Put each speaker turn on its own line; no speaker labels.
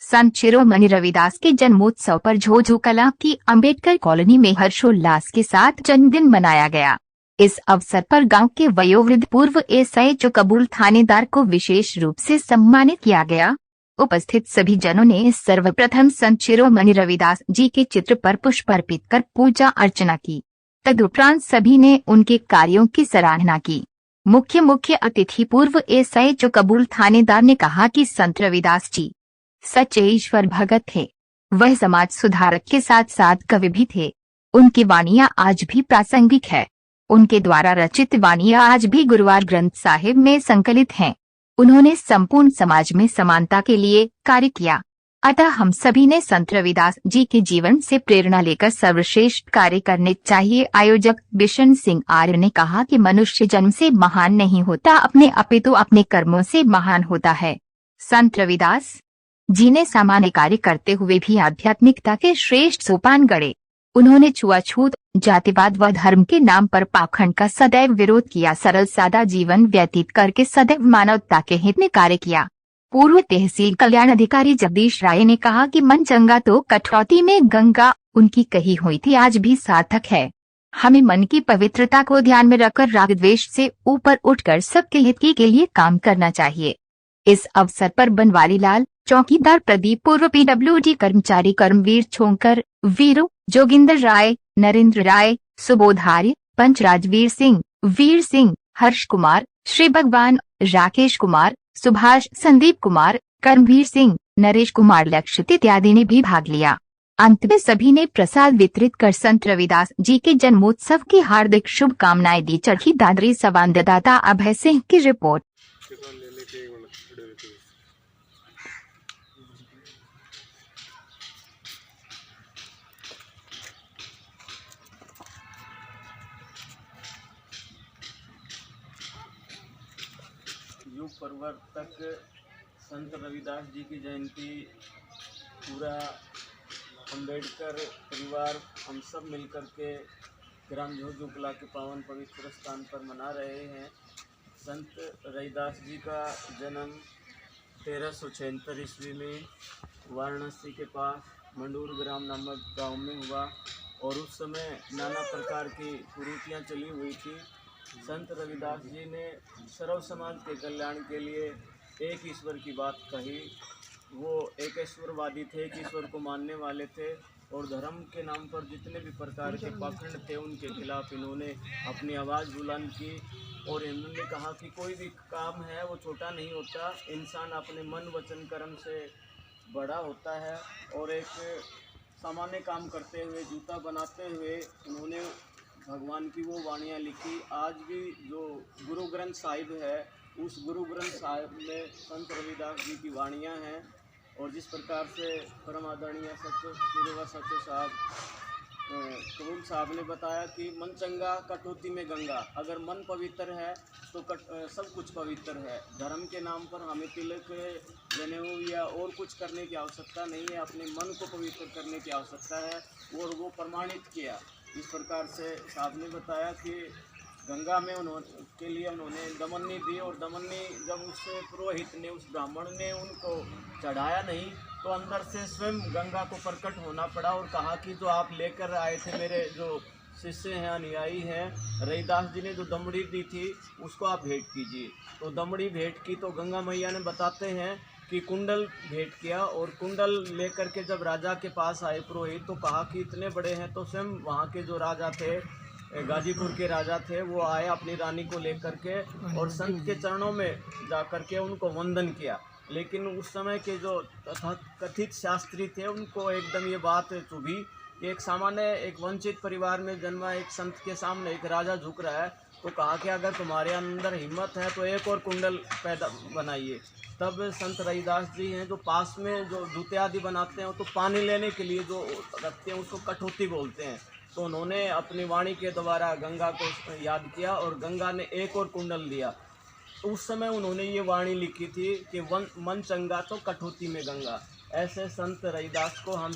संत शिरोमणि रविदास के जन्मोत्सव पर झोझो की अंबेडकर कॉलोनी में हर्षोल्लास के साथ जन्मदिन मनाया गया। इस अवसर पर गांव के वयोवृद्ध पूर्व एसएचओ कबूल थानेदार को विशेष रूप से सम्मानित किया गया। उपस्थित सभी जनों ने सर्वप्रथम संत शिरोमणि रविदास जी के चित्र पर पुष्प अर्पित कर पूजा अर्चना की। तदुपरांत सभी ने उनके कार्यों की सराहना की। मुख्य अतिथि पूर्व एसएचओ कबूल थानेदार ने कहा कि संत रविदास जी सच्चे ईश्वर भगत थे। वह समाज सुधारक के साथ साथ कवि भी थे। उनकी वाणियां आज भी प्रासंगिक है। उनके द्वारा रचित वाणियां आज भी गुरुवार ग्रंथ साहिब में संकलित हैं। उन्होंने संपूर्ण समाज में समानता के लिए कार्य किया। अतः हम सभी ने संत रविदास जी के जीवन से प्रेरणा लेकर सर्वश्रेष्ठ कार्य करने चाहिए। आयोजक बिशन सिंह आर्य ने कहा कि मनुष्य जन्म से महान नहीं होता, अपने अपितु अपने कर्मों से महान होता है। संत रविदास जी ने सामान्य कार्य करते हुए भी आध्यात्मिकता के श्रेष्ठ सोपान गढ़े। उन्होंने छुआछूत, जातिवाद व धर्म के नाम पर पाखंड का सदैव विरोध किया। सरल सादा जीवन व्यतीत करके सदैव मानवता के हित में कार्य किया। पूर्व तहसील कल्याण अधिकारी जगदीश राय ने कहा कि मन चंगा तो कटौती में गंगा, उनकी कही हुई थी आज भी सार्थक है। हमें मन की पवित्रता को ध्यान में रखकर राग द्वेष से ऊपर उठकर सबके हित के लिए काम करना चाहिए। इस अवसर पर बनवारी लाल, चौकीदार प्रदीप, पूर्व पीडब्ल्यूडी कर्मचारी कर्मवीर छोंकर, वीरू, जोगिंदर राय, नरेंद्र राय, सुबोधार्य, पंच राजवीर सिंह, हर्ष कुमार, श्री भगवान, राकेश कुमार, सुभाष, संदीप कुमार, कर्मवीर सिंह, नरेश कुमार, लक्षित इत्यादि ने भी भाग लिया। अंत में सभी ने प्रसाद वितरित कर संत रविदास जी के जन्मोत्सव की हार्दिक शुभकामनाएं दी। चरखी दादरी संवाददाता अभय सिंह की रिपोर्ट।
युग प्रवर्तक संत रविदास जी की जयंती पूरा अंबेडकर परिवार हम सब मिलकर के ग्राम झोझो के पावन पवित्र स्थान पर मना रहे हैं। संत रविदास जी का जन्म 1376 ईस्वी में वाराणसी के पास मंडूर ग्राम नामक गांव में हुआ और उस समय नाना प्रकार की कुरीतियाँ चली हुई थी। संत रविदास जी ने सर्व समाज के कल्याण के लिए एक ईश्वर की बात कही। वो एक ईश्वरवादी थे, एक ईश्वर को मानने वाले थे और धर्म के नाम पर जितने भी प्रकार के पाखंड थे उनके खिलाफ इन्होंने अपनी आवाज़ बुलंद की और इन्होंने कहा कि कोई भी काम है वो छोटा नहीं होता, इंसान अपने मन वचन कर्म से बड़ा होता है। और एक सामान्य काम करते हुए, जूता बनाते हुए उन्होंने भगवान की वो वाणियाँ लिखी। आज भी जो गुरु ग्रंथ साहिब है उस गुरु ग्रंथ साहिब में संत रविदास जी की वाणियाँ हैं। और जिस प्रकार से परम आदरणीय सच्चे साहब कबूल साहब ने बताया कि मन चंगा कटौती में गंगा। अगर मन पवित्र है तो सब कुछ पवित्र है। धर्म के नाम पर हमें तिलक, जनेऊ या और कुछ करने की आवश्यकता नहीं है, अपने मन को पवित्र करने की आवश्यकता है और वो प्रमाणित किया। इस प्रकार से साहब ने बताया कि गंगा में उन्होंने दमनी दी और दमनी जब उस पुरोहित ने, उस ब्राह्मण ने उनको चढ़ाया नहीं तो अंदर से स्वयं गंगा को प्रकट होना पड़ा और कहा कि जो आप लेकर आए थे, मेरे जो शिष्य हैं, अनुयायी हैं, रविदास जी ने जो दमड़ी दी थी उसको आप भेंट कीजिए। तो दमड़ी भेंट की तो गंगा मैया ने बताते हैं कि कुंडल भेंट किया और कुंडल लेकर के जब राजा के पास आए पुरोहित तो कहा कि इतने बड़े हैं। तो स्वयं वहाँ के जो राजा थे, गाजीपुर के राजा थे, वो आए अपनी रानी को लेकर के और संत के चरणों में जा कर के उनको वंदन किया। लेकिन उस समय के जो कथित शास्त्री थे उनको एकदम ये बात चुभी कि एक सामान्य, एक वंचित परिवार में जन्मा एक संत के सामने एक राजा झुक रहा है। तो कहा कि अगर तुम्हारे अंदर हिम्मत है तो एक और कुंडल पैदा बनाइए। तब संत रविदास जी हैं जो पास में जो जूते आदि बनाते हैं तो पानी लेने के लिए जो रखते हैं उसको कटौती बोलते हैं। तो उन्होंने अपनी वाणी के द्वारा गंगा को याद किया और गंगा ने एक और कुंडल दिया। तो उस समय उन्होंने ये वाणी लिखी थी कि मन चंगा तो कटौती में गंगा। ऐसे संत रविदास को हम